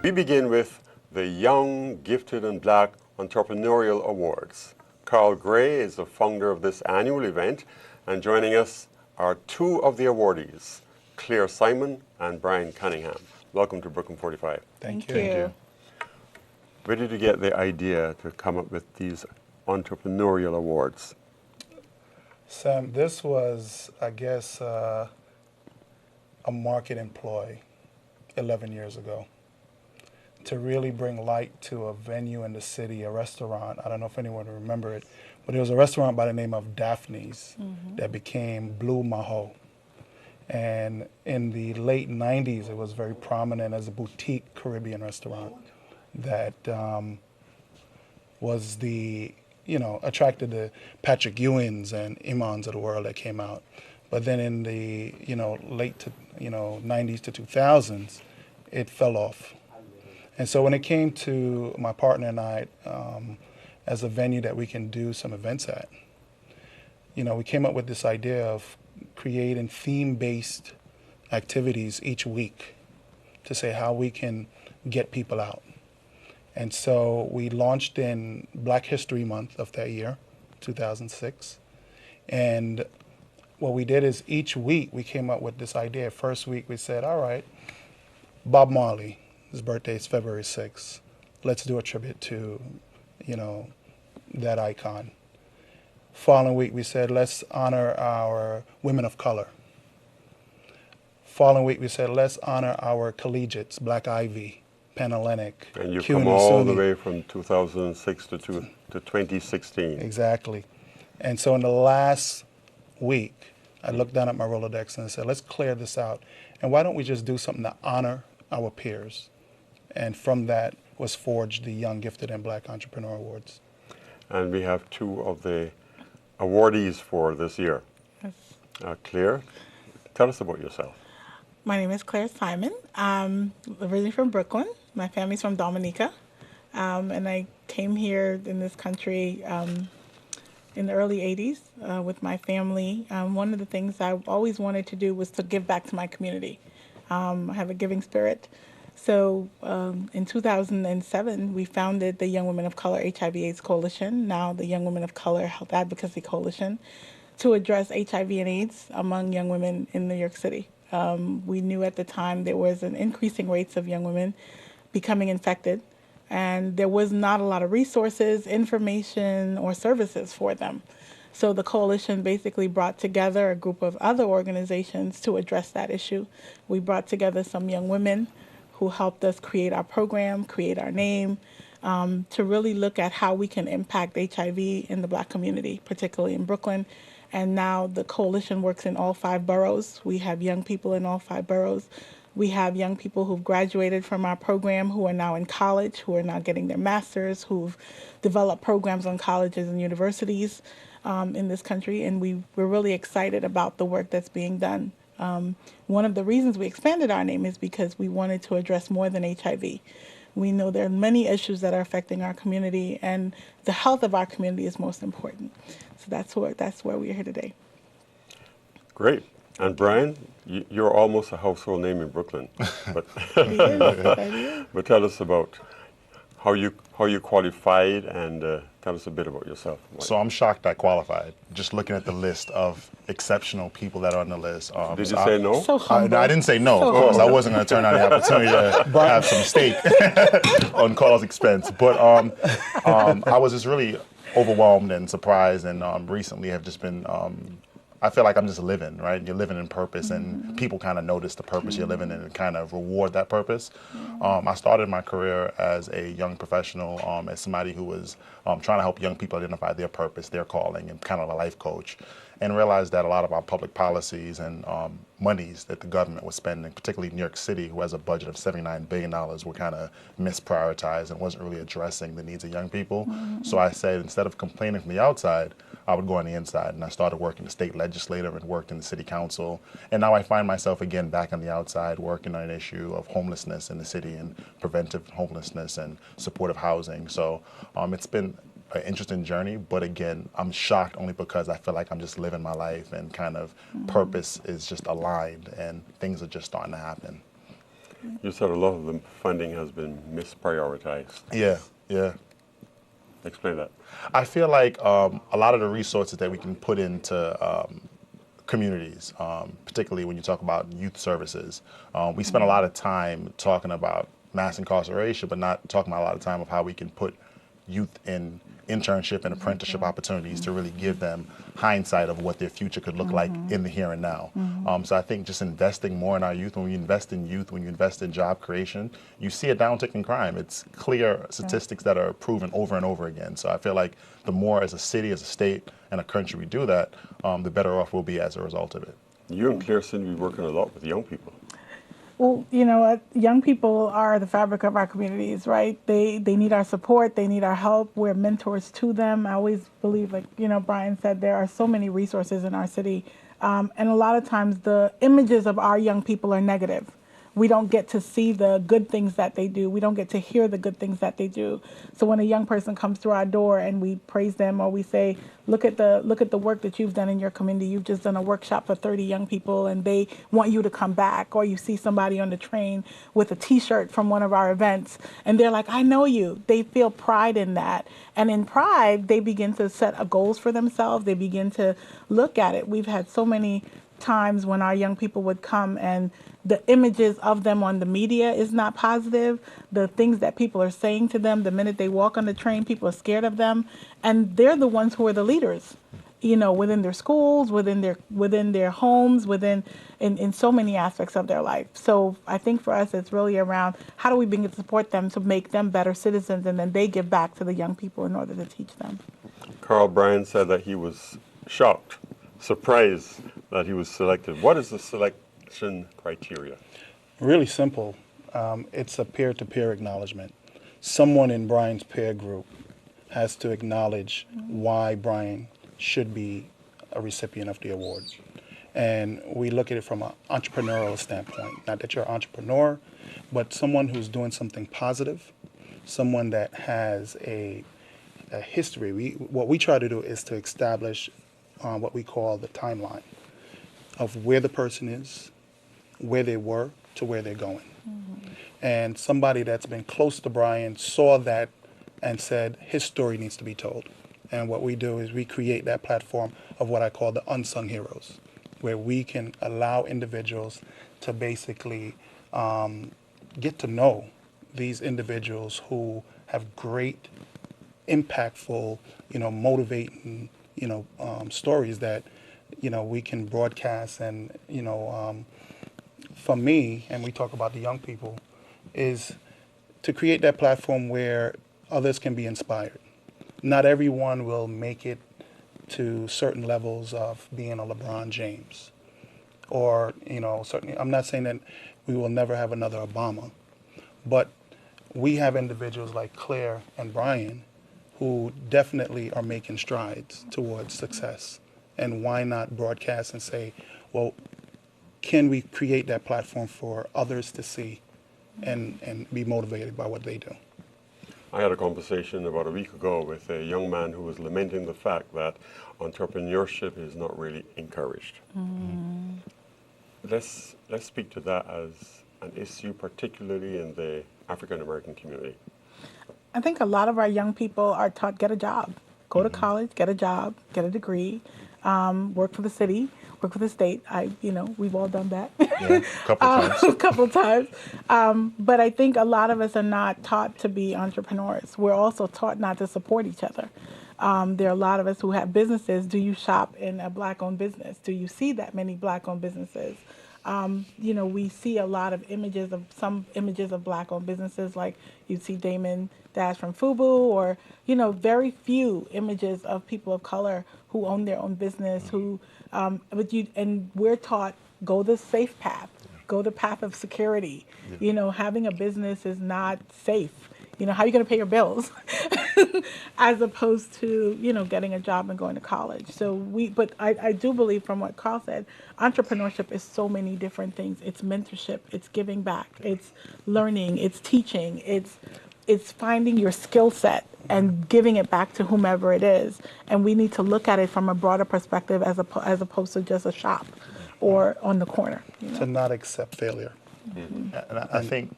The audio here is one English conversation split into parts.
We begin with the Young, Gifted, and Black Entrepreneurial Awards. Carl Gray is the founder of this annual event, and joining us are two of the awardees, Clara Simon and Brian Cunningham. Welcome to Brooklyn 45. Thank you. Thank you. Where did you get the idea to come up with these entrepreneurial awards? Sam, this was, I guess, a marketing ploy 11 years ago to really bring light to a venue in the city, a restaurant. I don't know if anyone will remember it, but it was a restaurant by the name of Daphne's that became Blue Maho. And in the late 90s, it was very prominent as a boutique Caribbean restaurant that was attracted the Patrick Ewings and Imans of the world that came out. But then in the, late to, 90s to 2000s, it fell off. And so when it came to my partner and I as a venue that we can do some events at, we came up with this idea of creating theme-based activities each week to say how we can get people out. And so we launched in Black History Month of that year, 2006. And what we did is each week we came up with this idea. First week we said, all right, Bob Marley, his birthday is February 6th. Let's do a tribute to, that icon. Following week we said, let's honor our women of color. Following week we said, let's honor our collegiates, Black Ivy, Panhellenic, And you've CUNY, come all SUNY. the way from 2006 to 2016. Exactly. And so in the last week, I looked down at my Rolodex and I said, let's clear this out. And why don't we just do something to honor our peers? And from that was forged the Young, Gifted, and Black Entrepreneur Awards. And we have two of the awardees for this year. Yes. Claire, tell us about yourself. My name is Clara Simon. I'm originally from Brooklyn. My family's from Dominica. And I came here in this country in the early 80s with my family. One of the things I always wanted to do was to give back to my community. I have a giving spirit. So in 2007, we founded the Young Women of Color HIV/AIDS Coalition, now the Young Women of Color Health Advocacy Coalition, to address HIV and AIDS among young women in New York City. We knew at the time there was an increasing rates of young women becoming infected, and there was not a lot of resources, information, or services for them. So the coalition basically brought together a group of other organizations to address that issue. We brought together some young women who helped us create our program, create our name, to really look at how we can impact HIV in the Black community, particularly in Brooklyn. And now the coalition works in all 5 boroughs. We have young people in all 5 boroughs. We have young people who've graduated from our program who are now in college, who are now getting their masters, who've developed programs on colleges and universities in this country. And we're really excited about the work that's being done. One of the reasons we expanded our name is because we wanted to address more than HIV. We know there are many issues that are affecting our community, and the health of our community is most important. So that's where we are here today. Great. And Brian, you're almost a household name in Brooklyn. But, but tell us about how you qualified, and tell us a bit about yourself. So I'm shocked I qualified. Just looking at the list of exceptional people that are on the list. Did you say no? So humble. I didn't say no, of course. I wasn't going to turn down the opportunity to have some steak on Carl's expense. But I was just really overwhelmed and surprised, and recently have just been I feel like I'm just living, right? You're living in purpose, and people kind of notice the purpose you're living in and kind of reward that purpose. I started my career as a young professional, as somebody who was trying to help young people identify their purpose, their calling, and kind of a life coach. and realized that a lot of our public policies and monies that the government was spending, particularly New York City, who has a budget of $79 billion, were kind of misprioritized and wasn't really addressing the needs of young people. So I said, instead of complaining from the outside, I would go on the inside, and I started working the state legislature and worked in the city council. And now I find myself again back on the outside working on an issue of homelessness in the city and preventive homelessness and supportive housing. So it's been an interesting journey, but again, I'm shocked only because I feel like I'm just living my life and kind of purpose is just aligned and things are just starting to happen. You said a lot of the funding has been misprioritized. Yeah. Explain that. I feel like a lot of the resources that we can put into communities, particularly when you talk about youth services, we spend a lot of time talking about mass incarceration, but not talking about a lot of time of how we can put youth in internship and apprenticeship opportunities to really give them hindsight of what their future could look like in the here and now. So I think just investing more in our youth, when we invest in youth, when you invest in job creation, you see a downtick in crime. It's clear statistics that are proven over and over again. So I feel like the more as a city, as a state, and a country we do that, the better off we'll be as a result of it. You and Claire seem to be working a lot with young people. Well, young people are the fabric of our communities, right? They need our support. They need our help. We're mentors to them. I always believe, like, Brian said, there are so many resources in our city. And a lot of times the images of our young people are negative. We don't get to see the good things that they do. We don't get to hear the good things that they do. So when a young person comes through our door and we praise them, or we say, look at the work that you've done in your community. You've just done a workshop for 30 young people and they want you to come back. Or you see somebody on the train with a T-shirt from one of our events and they're like, I know you. They feel pride in that. And in pride, they begin to set goals for themselves. They begin to look at it. We've had so many times when our young people would come and the images of them on the media is not positive. The things that people are saying to them, the minute they walk on the train, people are scared of them. And they're the ones who are the leaders, within their schools, within their homes, in so many aspects of their life. So I think for us, it's really around how do we begin to support them to make them better citizens, and then they give back to the young people in order to teach them. Carl Bryan said that he was shocked, surprised that he was selected. What is the selection criteria? Really simple. It's a peer-to-peer acknowledgement. Someone in Brian's peer group has to acknowledge why Brian should be a recipient of the award. And we look at it from an entrepreneurial standpoint. Not that you're an entrepreneur, but someone who's doing something positive, someone that has a history. What we try to do is to establish what we call the timeline of where the person is, where they were, to where they're going. And somebody that's been close to Brian saw that and said his story needs to be told. And what we do is we create that platform of what I call the unsung heroes, where we can allow individuals to basically get to know these individuals who have great, impactful, motivating, stories that, we can broadcast. And, for me, and we talk about the young people, is to create that platform where others can be inspired. Not everyone will make it to certain levels of being a LeBron James. Or, certainly, I'm not saying that we will never have another Obama, but we have individuals like Claire and Brian who definitely are making strides towards success. And why not broadcast and say, well, can we create that platform for others to see and be motivated by what they do? I had a conversation about a week ago with a young man who was lamenting the fact that entrepreneurship is not really encouraged. Let's speak to that as an issue, particularly in the African American community. I think a lot of our young people are taught, get a job, go to college, get a job, get a degree, work for the city, work for the state. We've all done that. Yeah, a couple times. But I think a lot of us are not taught to be entrepreneurs. We're also taught not to support each other. There are a lot of us who have businesses. Do you shop in a Black-owned business? Do you see that many Black-owned businesses? We see a lot of some images of Black-owned businesses, like you see Damon Dash from FUBU, or, very few images of people of color who own their own business, and we're taught, go the safe path, go the path of security. Having a business is not safe. How are you going to pay your bills as opposed to, getting a job and going to college? But I do believe, from what Carl said, entrepreneurship is so many different things. It's mentorship, it's giving back, it's learning, it's teaching, it's finding your skill set and giving it back to whomever it is. And we need to look at it from a broader perspective as opposed to just a shop or on the corner. To not accept failure. And I think,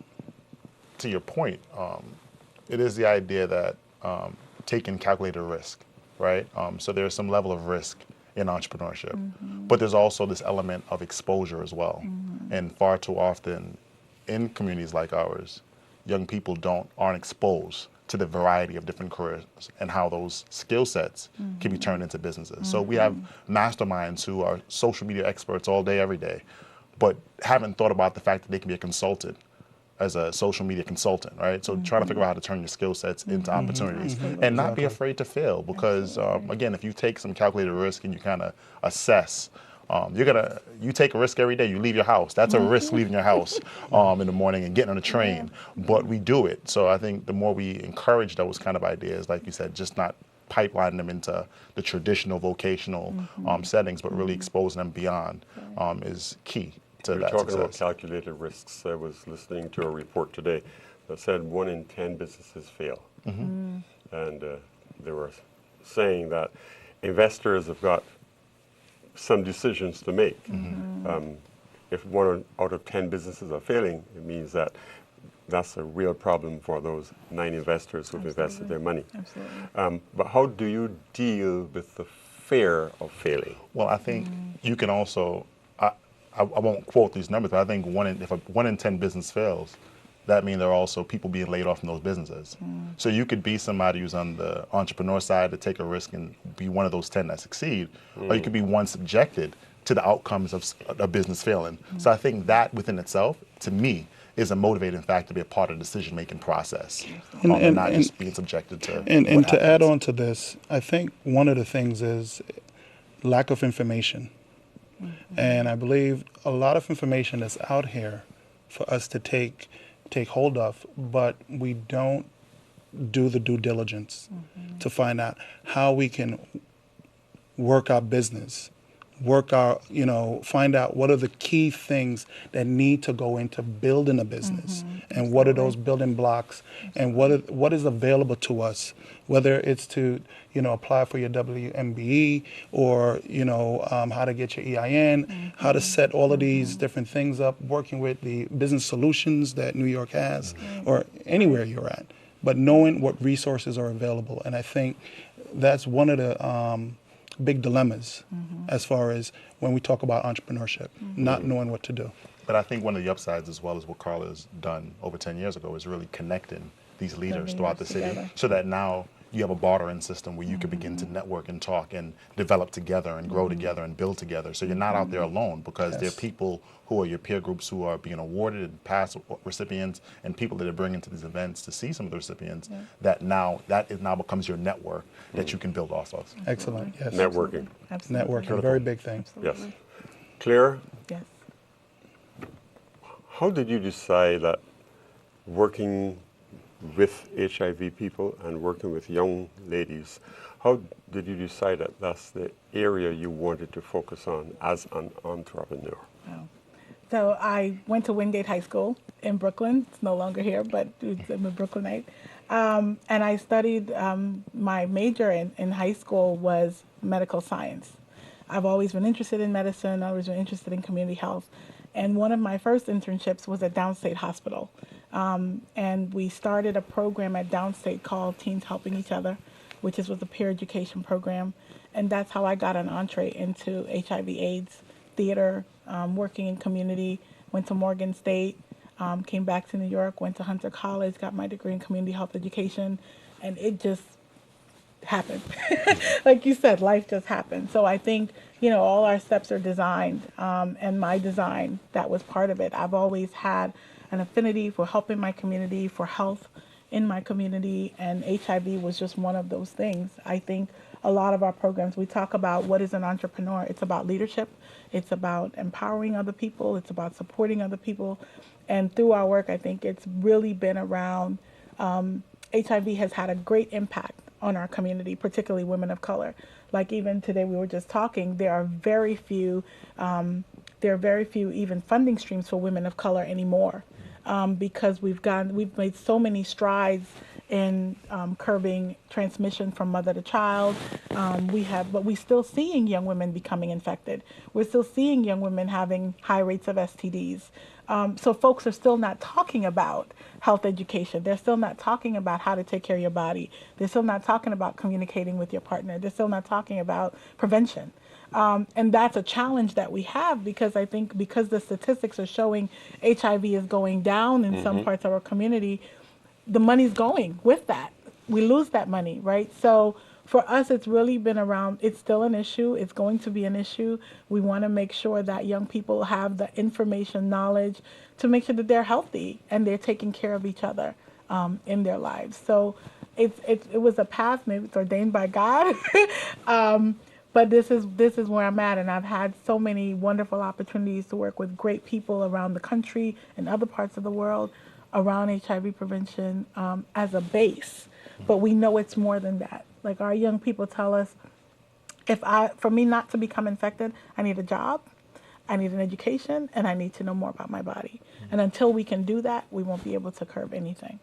to your point, it is the idea that taking calculated risk, right? So there's some level of risk in entrepreneurship, but there's also this element of exposure as well. And far too often in communities like ours, young people aren't exposed to the variety of different careers and how those skill sets can be turned into businesses. So we have masterminds who are social media experts all day, every day, but haven't thought about the fact that they can be a consultant as a social media consultant, right? So trying to figure out how to turn your skill sets into opportunities and not be afraid to fail, because again, if you take some calculated risk and you kind of assess, you take a risk every day. You leave your house. That's a risk, leaving your house in the morning and getting on a train, but we do it. So I think the more we encourage those kind of ideas, like you said, just not pipelining them into the traditional vocational settings, but really exposing them beyond is key. You're talking about calculated risks. I was listening to a report today that said 1 in 10 businesses fail. And they were saying that investors have got some decisions to make. If 1 out of 10 businesses are failing, it means that that's a real problem for those 9 investors who've invested their money. But how do you deal with the fear of failing? Well, I think you can also, I won't quote these numbers, but I think if a 1 in 10 business fails, that means there are also people being laid off from those businesses. So you could be somebody who's on the entrepreneur side to take a risk and be one of those 10 that succeed, or you could be one subjected to the outcomes of a business failing. So I think that within itself, to me, is a motivating factor to be a part of the decision-making process, and not just being subjected to. And to add on to this, I think one of the things is lack of information. And I believe a lot of information is out here for us to take hold of, but we don't do the due diligence to find out how we can work our business, find out what are the key things that need to go into building a business, and what are those building blocks, and what is available to us, whether it's to apply for your WMBE, or how to get your EIN, how to set all of these different things up, working with the business solutions that New York has, or anywhere you're at, but knowing what resources are available. And I think that's one of the big dilemmas as far as when we talk about entrepreneurship, not knowing what to do. But I think one of the upsides, as well as what Carla has done over 10 years ago, is really connecting these leaders throughout the city, so that now you have a bartering system where you can begin to network and talk and develop together and grow together and build together. So you're not out there alone, because there are people who are your peer groups who are being awarded and past recipients, and people that are bringing to these events to see some of the recipients, that now becomes your network that you can build off of. Excellent. Yes. Networking. Networking, a very big thing. Yes. Clara? Yes. How did you decide that working with HIV people and working with young ladies, how did you decide that that's the area you wanted to focus on as an entrepreneur? Wow. So I went to Wingate High School in Brooklyn. It's no longer here, but I'm a Brooklynite. And I studied, my major in high school was medical science. I've always been interested in medicine. I've always been interested in community health. And one of my first internships was at Downstate Hospital. And we started a program at Downstate called Teens Helping Each Other, which was a peer education program. And that's how I got an entree into HIV/AIDS theater, working in community, went to Morgan State, came back to New York, went to Hunter College, got my degree in community health education, and it just happened. Like you said, life just happened. So I think, all our steps are designed, and my design, that was part of it. I've always had an affinity for helping my community, for health in my community, and HIV was just one of those things. I think a lot of our programs, we talk about what is an entrepreneur. It's about leadership. It's about empowering other people. It's about supporting other people. And through our work, I think it's really been around, HIV has had a great impact on our community, particularly women of color. Like even today we were just talking, there are very few even funding streams for women of color anymore, because we've made so many strides in curbing transmission from mother to child. But we're still seeing young women becoming infected. We're still seeing young women having high rates of STDs. So folks are still not talking about health education. They're still not talking about how to take care of your body. They're still not talking about communicating with your partner. They're still not talking about prevention. And that's a challenge that we have, because I think because the statistics are showing HIV is going down in some parts of our community, the money's going with that. We lose that money, right? So for us, it's really been around, it's still an issue. It's going to be an issue. We want to make sure that young people have the information, knowledge to make sure that they're healthy and they're taking care of each other in their lives. So it was a path, maybe it's ordained by God. But this is where I'm at, and I've had so many wonderful opportunities to work with great people around the country and other parts of the world around HIV prevention as a base. But we know it's more than that. Like our young people tell us, for me not to become infected, I need a job, I need an education, and I need to know more about my body. And until we can do that, we won't be able to curb anything.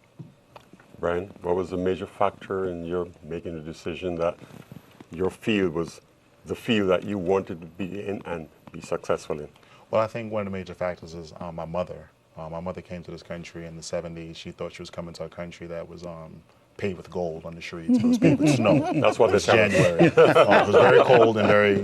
Brian, what was the major factor in your making the decision that your field was the field that you wanted to be in and be successful in? Well, I think one of the major factors is my mother. My mother came to this country in the 70s. She thought she was coming to a country that was paved with gold on the streets. It was paved with snow. That's what It's January. It was very cold and very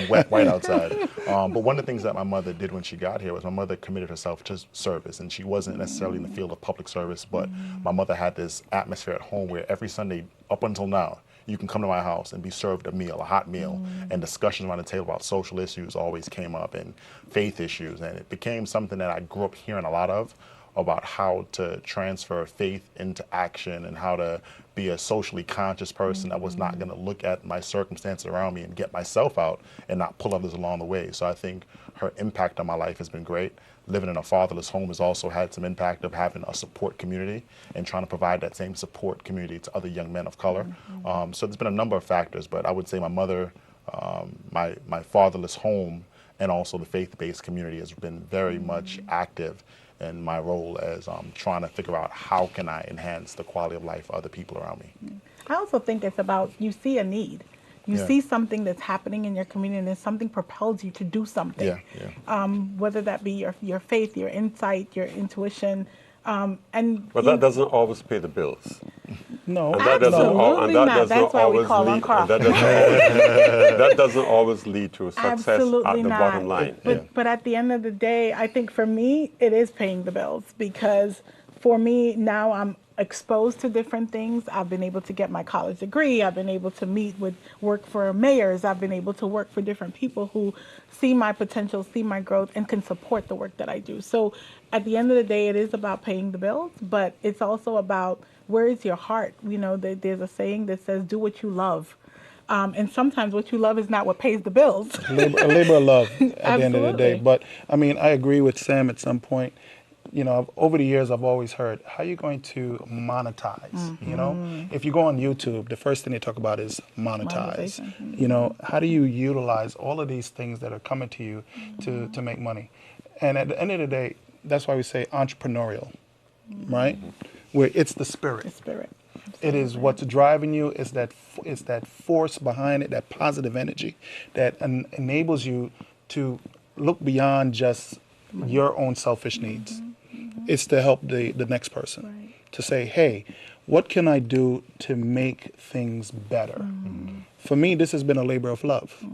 wet outside. But one of the things that my mother did when she got here was my mother committed herself to service, and she wasn't necessarily in the field of public service, but my mother had this atmosphere at home where every Sunday, up until now, you can come to my house and be served a meal, a hot meal, and discussions around the table about social issues always came up, and faith issues, and it became something that I grew up hearing a lot of, about how to transfer faith into action and how to be a socially conscious person that was not going to look at my circumstances around me and get myself out and not pull others along the way. So I think her impact on my life has been great. Living in a fatherless home has also had some impact of having a support community and trying to provide that same support community to other young men of color. So there's been a number of factors, but I would say my mother, my fatherless home, and also the faith-based community has been very much active in my role as trying to figure out how can I enhance the quality of life for other people around me. I also think it's about, you see a need. You see something that's happening in your community and something propels you to do something. Whether that be your faith, your insight, your intuition. But that doesn't always pay the bills. No, And that absolutely that not. doesn't That's why we always call lead, on coffee. that doesn't always lead to success Absolutely at the not. bottom line. But at the end of the day, I think for me, it is paying the bills, because for me now I'm exposed to different things. I've been able to get my college degree. I've been able to work for mayors. I've been able to work for different people who see my potential, see my growth, and can support the work that I do. So at the end of the day, it is about paying the bills, but it's also about where is your heart? You know, there's a saying that says, do what you love. And sometimes what you love is not what pays the bills. a labor of love at the end of the day. Absolutely. But I mean, I agree with Sam at some point. You know, over the years, I've always heard, how are you going to monetize? You know, if you go on YouTube, the first thing they talk about is monetize. Monetization. You know, how do you utilize all of these things that are coming to you to make money? And at the end of the day, that's why we say entrepreneurial, right? Where it's the spirit. The spirit. It is what's driving you. It's that force behind it, that positive energy that enables you to look beyond just your own selfish needs. It's to help the next person. Right. To say, hey, what can I do to make things better? For me, this has been a labor of love.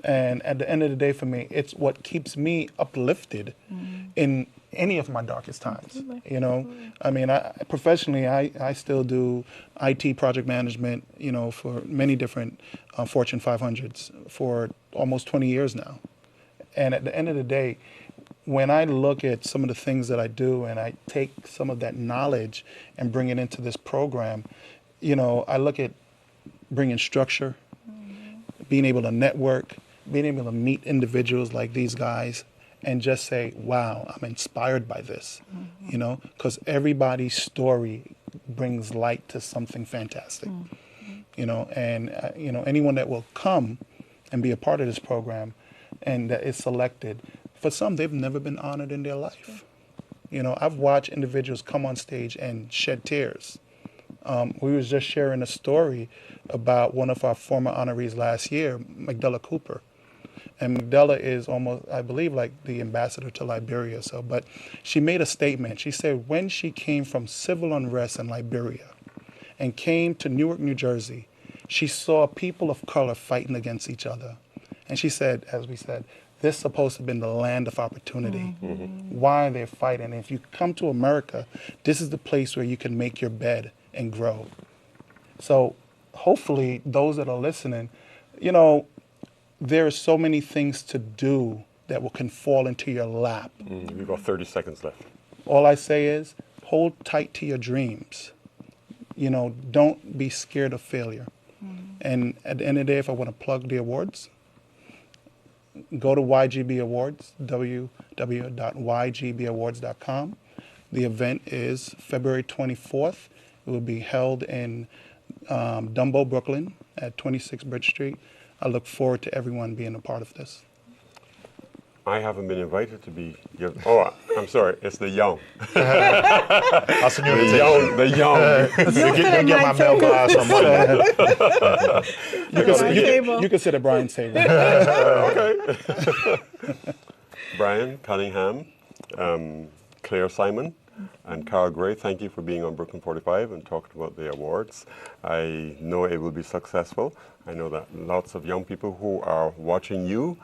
And at the end of the day, for me, it's what keeps me uplifted in any of my darkest times. Absolutely. You know, I mean, professionally, I still do IT project management, you know, for many different Fortune 500s, for almost 20 years now. And at the end of the day, when I look at some of the things that I do and I take some of that knowledge and bring it into this program, you know, I look at bringing structure, being able to network, being able to meet individuals like these guys and just say, wow, I'm inspired by this, you know, because everybody's story brings light to something fantastic, you know, and, you know, anyone that will come and be a part of this program and that is selected, for some, they've never been honored in their life. You know, I've watched individuals come on stage and shed tears. We was just sharing a story about one of our former honorees last year, Magdala Cooper. And Magdala is almost, I believe, like the ambassador to Liberia. So, but she made a statement. She said when she came from civil unrest in Liberia and came to Newark, New Jersey, she saw people of color fighting against each other. And she said, as we said, this is supposed to have been the land of opportunity. Why they're fighting? And if you come to America, this is the place where you can make your bed and grow. So hopefully those that are listening, you know, there are so many things to do that can fall into your lap. We've got 30 seconds left. All I say is hold tight to your dreams. You know, don't be scared of failure. And at the end of the day, if I want to plug the awards, go to YGB Awards, www.ygbawards.com. The event is February 24th. It will be held in Dumbo, Brooklyn at 26 Bridge Street. I look forward to everyone being a part of this. I haven't been invited to be. Oh, I'm sorry. It's the young. I'll send you an The young. The young. You get my mail glass on Monday. You can sit at Brian's table. Okay. Brian Cunningham, Claire Simon, and Carl Gray, thank you for being on Brooklyn 45 and talking about the awards. I know it will be successful. I know that lots of young people who are watching you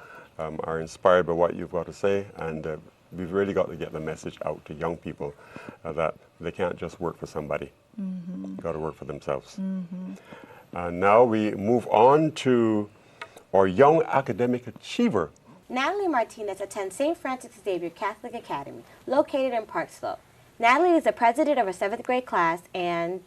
are inspired by what you've got to say, and we've really got to get the message out to young people that they can't just work for somebody. They've got to work for themselves. And now we move on to our young academic achiever. Natalie Martinez attends St. Francis Xavier Catholic Academy, located in Park Slope. Natalie is the president of her 7th grade class and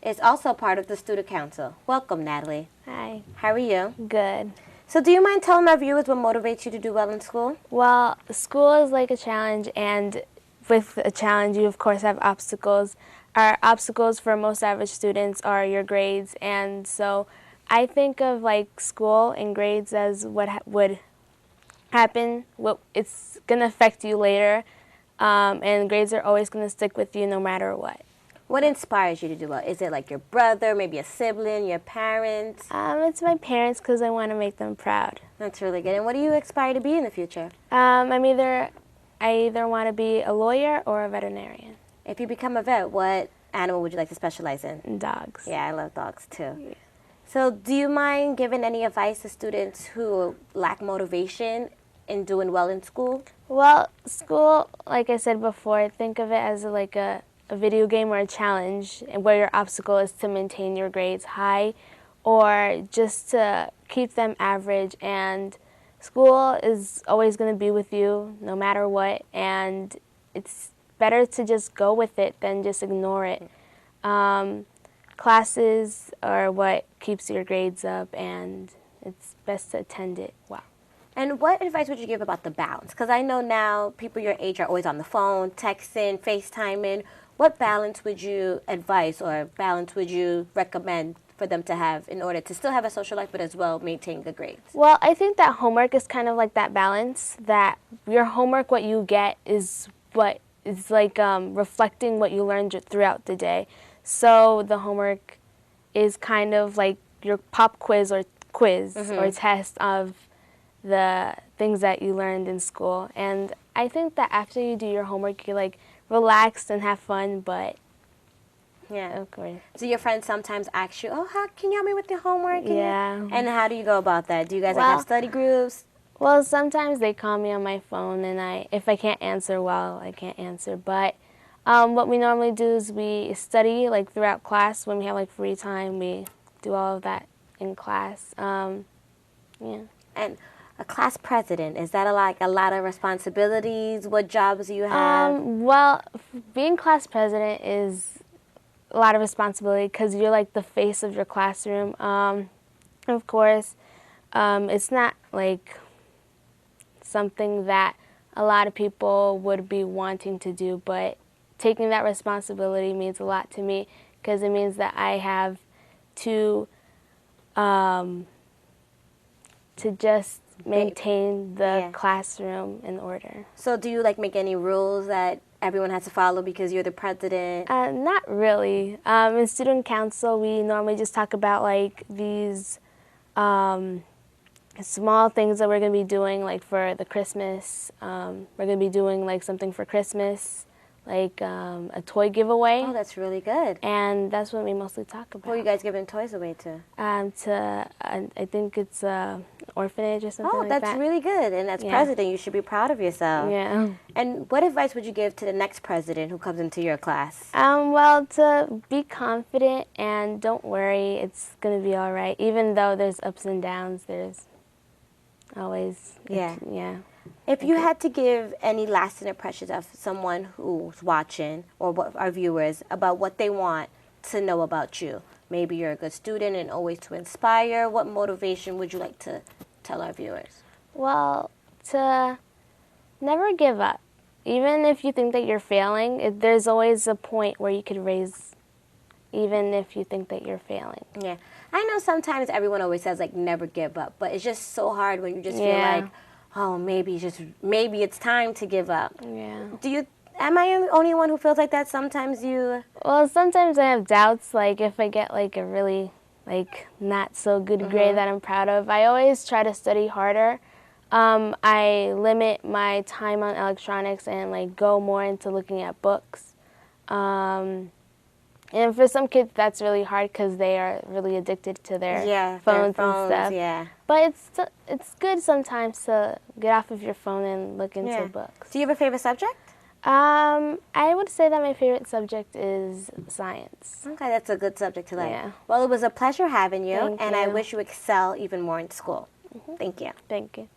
is also part of the student council. Welcome, Natalie. Hi. How are you? Good. So do you mind telling our viewers what motivates you to do well in school? Well, school is like a challenge, and with a challenge, you of course have obstacles. Our obstacles for most average students are your grades, and so I think of like school and grades as what would happen. It's going to affect you later, and grades are always going to stick with you no matter what. What inspires you to do well? Is it like your brother, maybe a sibling, your parents? It's my parents because I want to make them proud. That's really good. And what do you aspire to be in the future? I either want to be a lawyer or a veterinarian. If you become a vet, what animal would you like to specialize in? Dogs. Yeah, I love dogs too. Yeah. So do you mind giving any advice to students who lack motivation in doing well in school? Well, school, like I said before, think of it as like a video game or a challenge, and where your obstacle is to maintain your grades high or just to keep them average. And school is always going to be with you no matter what, and it's better to just go with it than just ignore it. Classes are what keeps your grades up, and it's best to attend it well. And what advice would you give about the balance? Because I know now people your age are always on the phone, texting, FaceTiming. What balance would you advise or balance would you recommend for them to have in order to still have a social life but as well maintain good grades? Well, I think that homework is kind of like that balance, that your homework, what you get, is what is like reflecting what you learned throughout the day. So the homework is kind of like your pop quiz or test of the things that you learned in school. And I think that after you do your homework, you're like relaxed and have fun, but yeah. Okay. So your friends sometimes ask you, oh, can you help me with the homework? Yeah. And how do you go about that? Do you guys have study groups? Well, sometimes they call me on my phone, and if I can't answer, I can't answer. But what we normally do is we study like throughout class. When we have like free time, we do all of that in class. Yeah. And a class president, is that a lot of responsibilities? What jobs do you have? Well, being class president is a lot of responsibility because you're like the face of your classroom. Of course, it's not like something that a lot of people would be wanting to do, but taking that responsibility means a lot to me because it means that I have to just maintain the classroom in order. So do you make any rules that everyone has to follow because you're the president? Not really. In student council, we normally just talk about these small things that we're going to be doing, for the Christmas. We're going to be doing something for Christmas, a toy giveaway. Oh, that's really good. And that's what we mostly talk about. Who are you guys giving toys away to? I think it's an orphanage or something like that. Oh, that's really good. And as president, you should be proud of yourself. Yeah. And what advice would you give to the next president who comes into your class? Well, to be confident and don't worry, it's going to be all right. Even though there's ups and downs, there's always, If you had to give any lasting impressions of someone who's watching or our viewers about what they want to know about you, maybe you're a good student and always to inspire, what motivation would you like to tell our viewers? Well, to never give up. Even if you think that you're failing, there's always a point where you could raise, even if you think that you're failing. Yeah. I know sometimes everyone always says, never give up, but it's just so hard when you just feel like, oh, maybe it's time to give up. Yeah. Am I the only one who feels like that? Sometimes you... Well, sometimes I have doubts, if I get, a really, not so good grade that I'm proud of. I always try to study harder. I limit my time on electronics and, go more into looking at books. And for some kids, that's really hard because they are really addicted to their phones and stuff. Yeah. But it's good sometimes to get off of your phone and look into books. Do you have a favorite subject? I would say that my favorite subject is science. Okay, that's a good subject to like. Yeah. Well, it was a pleasure having you, Thank and you. I wish you excel even more in school. Thank you. Thank you.